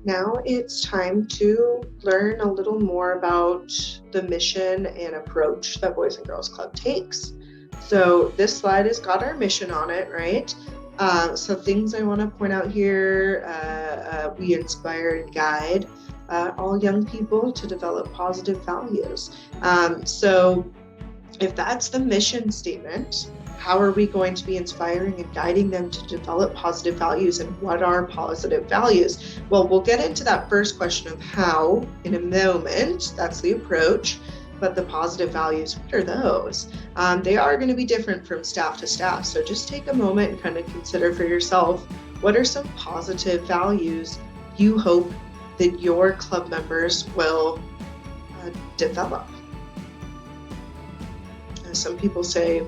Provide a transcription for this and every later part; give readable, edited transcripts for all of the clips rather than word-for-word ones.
Now it's time to learn a little more about the mission and approach that Boys and Girls Club takes. So this slide has got our mission on it, right? So things I want to point out here, we inspire and guide all young people to develop positive values. So if that's the mission statement, how are we going to be inspiring and guiding them to develop positive values, and what are positive values? Well, we'll get into that first question of how in a moment. That's the approach. But the positive values, what are those? They are going to be different from staff to staff. So just take a moment and kind of consider for yourself, what are some positive values you hope that your club members will develop? Some people say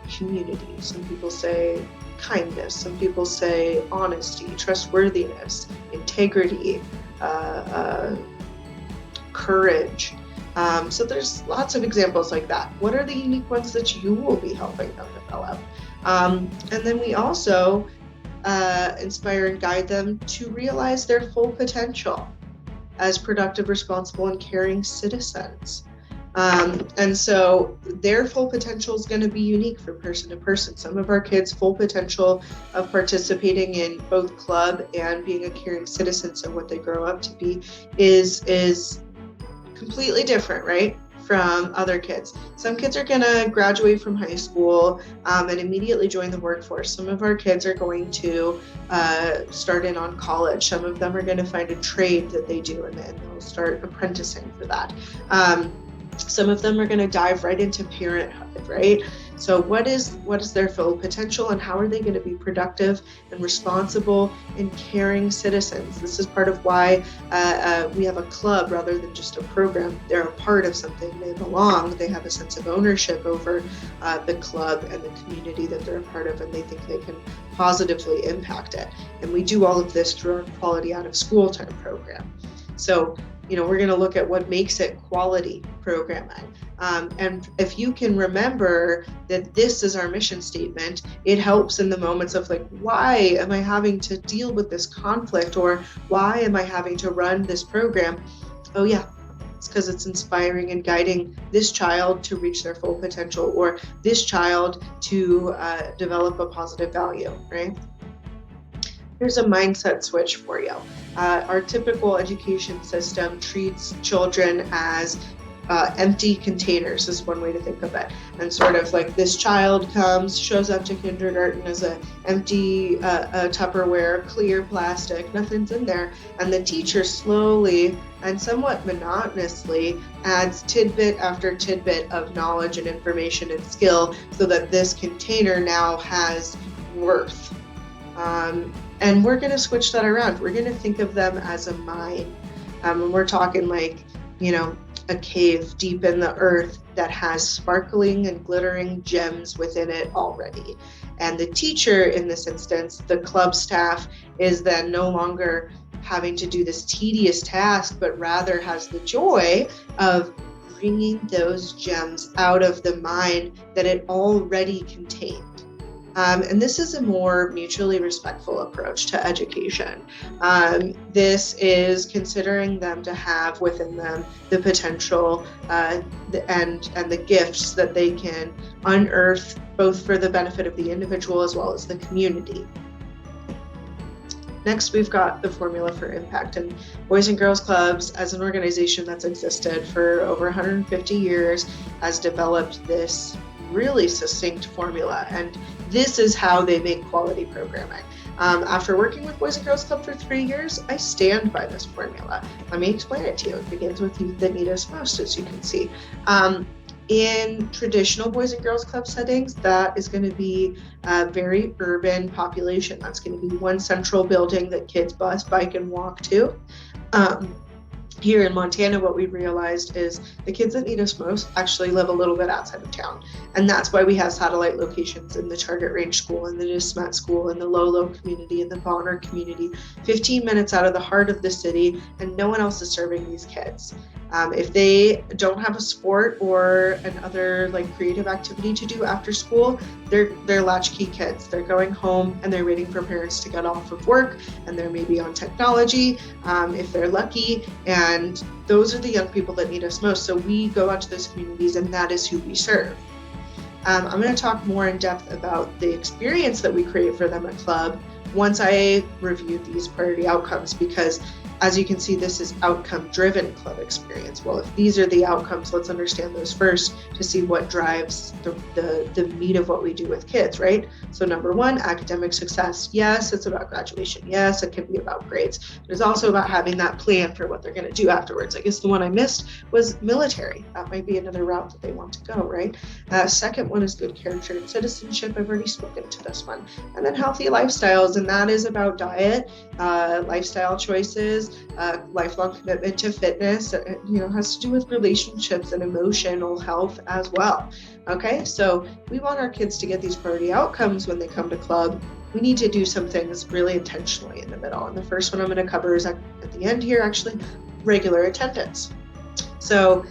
community, some people say kindness, some people say honesty, trustworthiness, integrity, courage. So there's lots of examples like that. What are the unique ones that you will be helping them develop? And then we also inspire and guide them to realize their full potential as productive, responsible, and caring citizens. And so their full potential is going to be unique from person to person. Some of our kids' full potential of participating in both club and being a caring citizen, so what they grow up to be, is completely different, right, from other kids. Some kids are going to graduate from high school and immediately join the workforce. Some of our kids are going to start in on college. Some of them are going to find a trade that they do, and then they'll start apprenticing for that. Some of them are going to dive right into parenthood, right? So what is their full potential, and how are they going to be productive and responsible and caring citizens? This is part of why we have a club rather than just a program. They're a part of something. They belong. They have a sense of ownership over the club and the community that they're a part of, and they think they can positively impact it. And we do all of this through our Quality Out of School Time program. So we're going to look at what makes it quality programming. And if you can remember that this is our mission statement, it helps in the moments of like, why am I having to deal with this conflict? Or why am I having to run this program? Oh yeah, it's because it's inspiring and guiding this child to reach their full potential, or this child to develop a positive value, right? Here's a mindset switch for you. Our typical education system treats children as empty containers, is one way to think of it. And sort of like this child shows up to kindergarten as an empty Tupperware, clear plastic, nothing's in there. And the teacher slowly and somewhat monotonously adds tidbit after tidbit of knowledge and information and skill so that this container now has worth. And we're going to switch that around. We're going to think of them as a mine. And we're talking like, a cave deep in the earth that has sparkling and glittering gems within it already. And the teacher, in this instance, the club staff, is then no longer having to do this tedious task, but rather has the joy of bringing those gems out of the mine that it already contained. And this is a more mutually respectful approach to education. This is considering them to have within them the potential and the gifts that they can unearth, both for the benefit of the individual as well as the community. Next, we've got the formula for impact. And Boys and Girls Clubs, as an organization that's existed for over 150 years, has developed this really succinct formula, and this is how they make quality programming. After working with Boys and Girls Club for 3 years, I stand by this formula. Let me explain it to you. It begins with youth that need us most, as you can see. In traditional Boys and Girls Club settings, that is going to be a very urban population. That's going to be one central building that kids bus, bike, and walk to. Here in Montana, what we realized is the kids that need us most actually live a little bit outside of town. And that's why we have satellite locations in the Target Range School, in the Nismat School, in the Lolo community, in the Bonner community, 15 minutes out of the heart of the city, and no one else is serving these kids. If they don't have a sport or another like creative activity to do after school, they're latchkey kids. They're going home and they're waiting for parents to get off of work, and they're maybe on technology, if they're lucky. And those are the young people that need us most. So we go out to those communities, and that is who we serve. I'm going to talk more in depth about the experience that we create for them at club once I review these priority outcomes, because as you can see, this is outcome-driven club experience. Well, if these are the outcomes, let's understand those first to see what drives the meat of what we do with kids, right? So number one, academic success. Yes, it's about graduation. Yes, it can be about grades. But it's also about having that plan for what they're going to do afterwards. I guess the one I missed was military. That might be another route that they want to go, right? Second one is good character and citizenship. I've already spoken to this one. And then healthy lifestyles, and that is about diet, lifestyle choices, lifelong commitment to fitness, has to do with relationships and emotional health as well. Okay, so we want our kids to get these priority outcomes when they come to club. We need to do some things really intentionally in the middle. And the first one I'm going to cover is at the end here, actually, regular attendance. So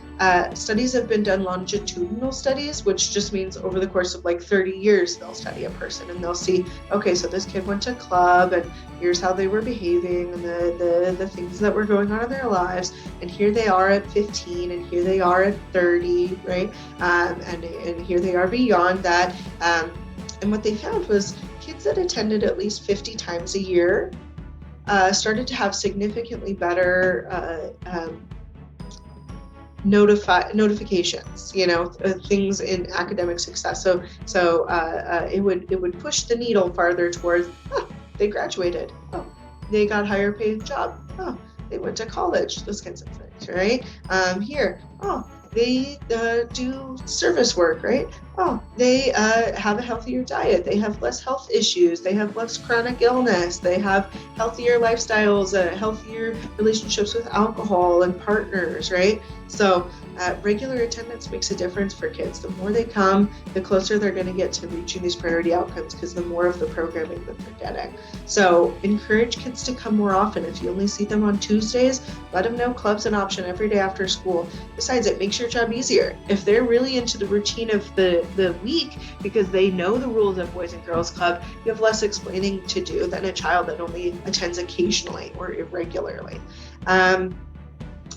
studies have been done, longitudinal studies, which just means over the course of like 30 years, they'll study a person and they'll see, okay, so this kid went to club and here's how they were behaving and the things that were going on in their lives. And here they are at 15 and here they are at 30, right? And here they are beyond that. And what they found was kids that attended at least 50 times a year started to have significantly better notifications, things in academic success. So it would push the needle farther towards, they graduated, they got higher paid job, they went to college, those kinds of things, right? Here, they do service work, right? They have a healthier diet, they have less health issues, they have less chronic illness, they have healthier lifestyles, healthier relationships with alcohol and partners, right? So regular attendance makes a difference for kids. The more they come, the closer they're going to get to reaching these priority outcomes, because the more of the programming that they're getting. So encourage kids to come more often. If you only see them on Tuesdays, let them know club's an option every day after school. Besides, it makes your job easier. If they're really into the routine of the week because they know the rules of Boys and Girls Club, you have less explaining to do than a child that only attends occasionally or irregularly.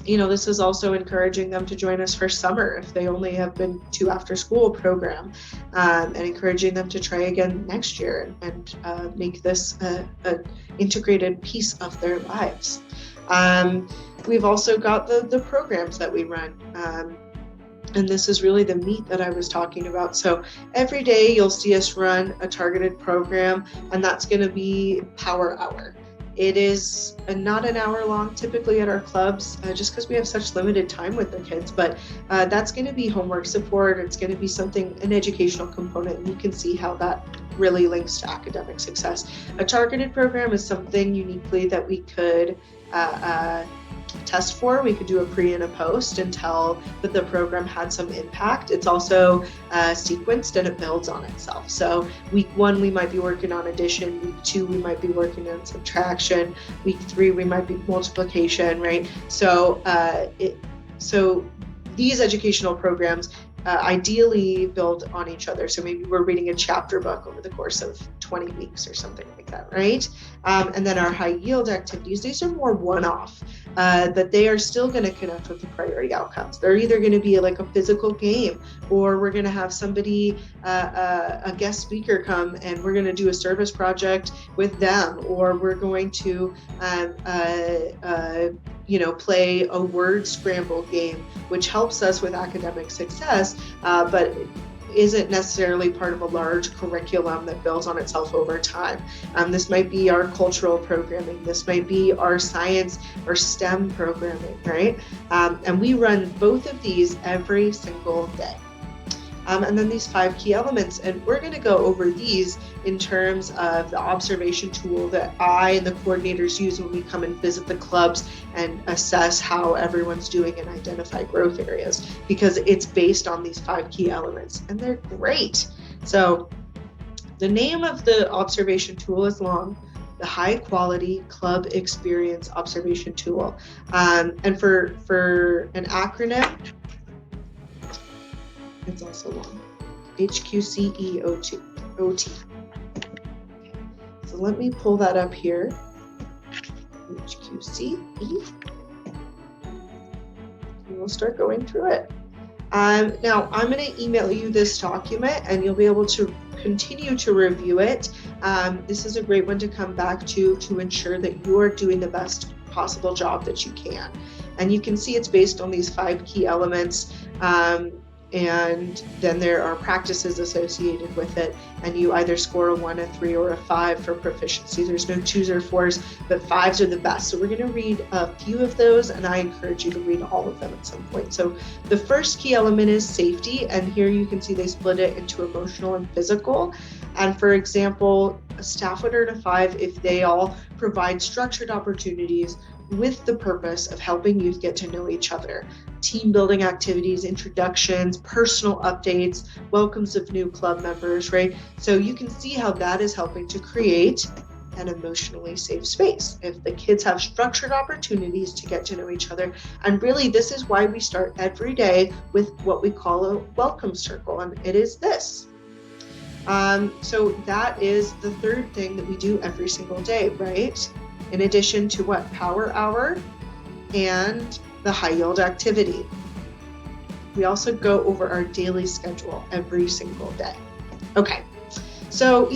This is also encouraging them to join us for summer if they only have been to after school program, and encouraging them to try again next year and make this an integrated piece of their lives. We've also got the programs that we run. And this is really the meat that I was talking about. So every day you'll see us run a targeted program, and that's going to be Power Hour. It is not an hour long typically at our clubs, just because we have such limited time with the kids, but that's going to be homework support. It's going to be an educational component, and you can see how that really links to academic success. A targeted program is something uniquely that we could test for. We could do a pre and a post and tell that the program had some impact. It's also sequenced and it builds on itself. So week 1, we might be working on addition. Week 2, we might be working on subtraction. Week 3, we might be multiplication, right? So these educational programs ideally build on each other. So maybe we're reading a chapter book over the course of 20 weeks or something like that, right? And then our high yield activities, these are more one-off, that they are still going to connect with the priority outcomes. They're either going to be like a physical game, or we're going to have somebody, a guest speaker come and we're going to do a service project with them, or we're going to play a word scramble game, which helps us with academic success, but isn't necessarily part of a large curriculum that builds on itself over time. This might be our cultural programming. This might be our science or STEM programming, right? And we run both of these every single day. And then these 5 key elements, and we're going to go over these in terms of the observation tool that I and the coordinators use when we come and visit the clubs and assess how everyone's doing and identify growth areas, because it's based on these 5 key elements, and they're great. So the name of the observation tool is long. the high quality club experience observation tool. And for an acronym, it's also long, HQCEOT. So let me pull that up here. HQCE. And we'll start going through it. Now, I'm going to email you this document and you'll be able to continue to review it. This is a great one to come back to ensure that you are doing the best possible job that you can. And you can see it's based on these 5 key elements. And then there are practices associated with it, and you either score a 1, a 3, or a 5 for proficiency. There's no 2s or 4s, but 5s are the best. So we're going to read a few of those, and I encourage you to read all of them at some point. So the first key element is safety, and here you can see they split it into emotional and physical. And for example, a staff would earn a 5 if they all provide structured opportunities with the purpose of helping youth get to know each other. Team building activities, introductions, personal updates, welcomes of new club members, right? So you can see how that is helping to create an emotionally safe space. If the kids have structured opportunities to get to know each other, and really this is why we start every day with what we call a welcome circle, and it is this. So that is the third thing that we do every single day, right? In addition to what? Power hour and the high yield activity. We also go over our daily schedule every single day. Okay, so,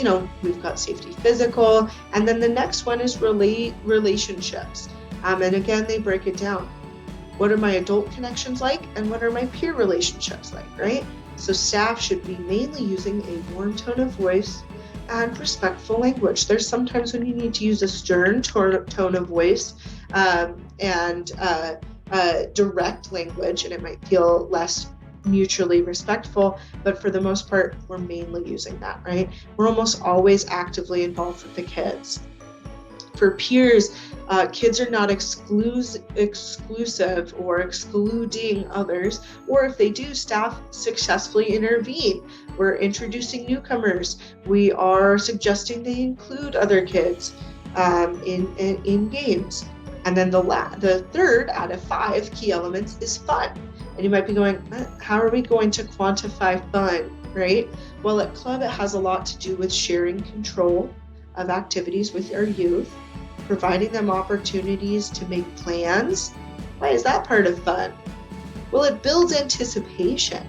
we've got safety physical, and then the next one is relationships. And again, they break it down. What are my adult connections like, and what are my peer relationships like, right? So staff should be mainly using a warm tone of voice and respectful language. There's sometimes when you need to use a stern tone of voice and direct language, and it might feel less mutually respectful, but for the most part, we're mainly using that, right? We're almost always actively involved with the kids. For peers, kids are not exclusive or excluding others, or if they do, staff successfully intervene. We're introducing newcomers. We are suggesting they include other kids in games. And then the third out of 5 key elements is fun. And you might be going, how are we going to quantify fun, right? Well, at club, it has a lot to do with sharing control of activities with our youth, providing them opportunities to make plans. Why is that part of fun? Well, it builds anticipation.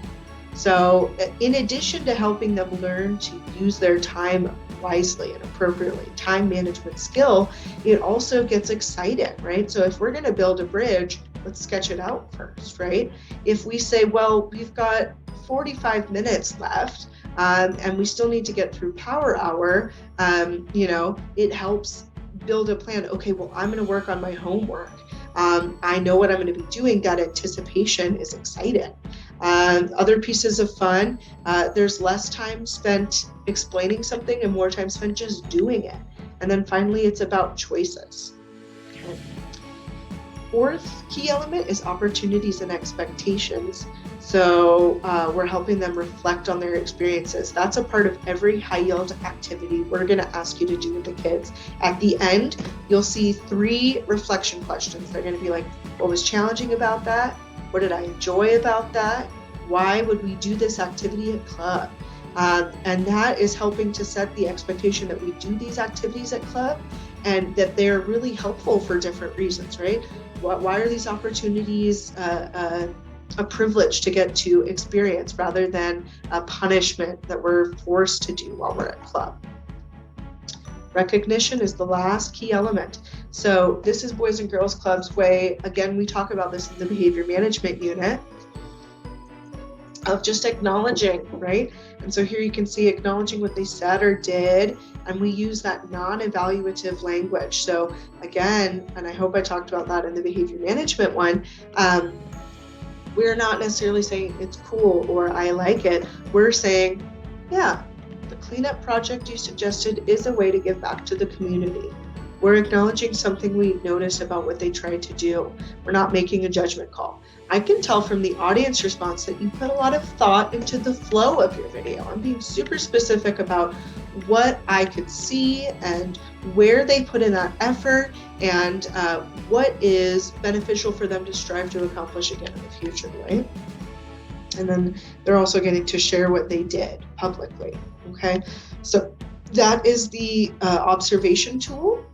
So in addition to helping them learn to use their time wisely and appropriately, time management skill, it also gets exciting, right? So if we're going to build a bridge, let's sketch it out first, right? If we say, well, we've got 45 minutes left, and we still need to get through power hour, it helps build a plan. Okay, well, I'm going to work on my homework. I know what I'm going to be doing. That anticipation is exciting. Other pieces of fun, there's less time spent explaining something and more time spent just doing it. And then finally, it's about choices. Okay. Fourth key element is opportunities and expectations. So we're helping them reflect on their experiences. That's a part of every high yield activity we're going to ask you to do with the kids. At the end, you'll see 3 reflection questions. They're going to be like, what was challenging about that? What did I enjoy about that? Why would we do this activity at club? And that is helping to set the expectation that we do these activities at club and that they're really helpful for different reasons, right? Why are these opportunities a privilege to get to experience rather than a punishment that we're forced to do while we're at club? Recognition is the last key element. So this is Boys and Girls Club's way. Again, we talk about this in the behavior management unit of just acknowledging, right? And so here you can see acknowledging what they said or did, and we use that non-evaluative language. So again, and I hope I talked about that in the behavior management one, we're not necessarily saying it's cool or I like it. We're saying, yeah, the cleanup project you suggested is a way to give back to the community. We're acknowledging something we noticed about what they tried to do. We're not making a judgment call. I can tell from the audience response that you put a lot of thought into the flow of your video. I'm being super specific about what I could see and where they put in that effort, and what is beneficial for them to strive to accomplish again in the future, right? And then they're also getting to share what they did publicly, okay? So that is the observation tool.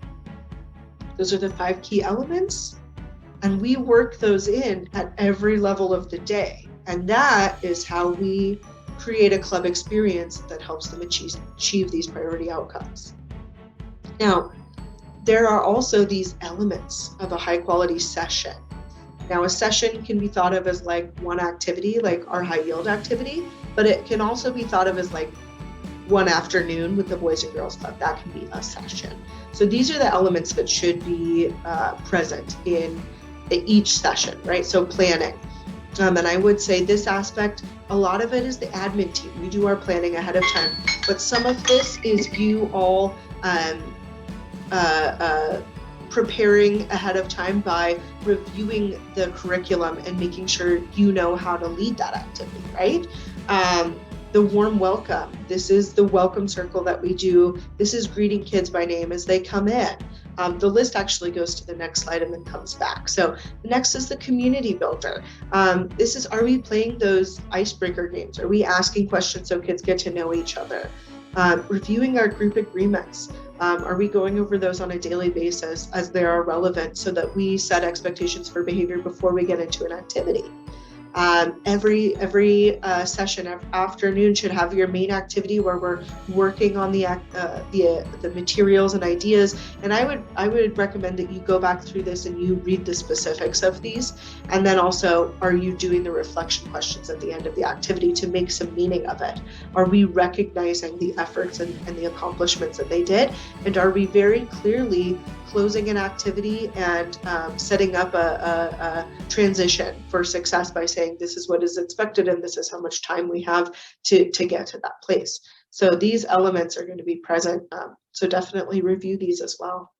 Those are the 5 key elements, and we work those in at every level of the day. And that is how we create a club experience that helps them achieve these priority outcomes. Now, there are also these elements of a high quality session. Now, a session can be thought of as like one activity, like our high yield activity, but it can also be thought of as like one afternoon with the Boys and Girls Club. That can be a session. So these are the elements that should be present in each session, right? So planning. And I would say this aspect, a lot of it is the admin team. We do our planning ahead of time, but some of this is you all preparing ahead of time by reviewing the curriculum and making sure you know how to lead that activity, right? The warm welcome. This is the welcome circle that we do. This is greeting kids by name as they come in. The list actually goes to the next slide and then comes back. So the next is the community builder. This is, are we playing those icebreaker games? Are we asking questions so kids get to know each other? Reviewing our group agreements. Are we going over those on a daily basis as they are relevant so that we set expectations for behavior before we get into an activity? Every session afternoon should have your main activity where we're working on the materials and ideas. And I would recommend that you go back through this and you read the specifics of these. And then also, are you doing the reflection questions at the end of the activity to make some meaning of it? Are we recognizing the efforts and the accomplishments that they did? And are we very clearly closing an activity and setting up a transition for success by saying this is what is expected and this is how much time we have to get to that place. So these elements are going to be present. So definitely review these as well.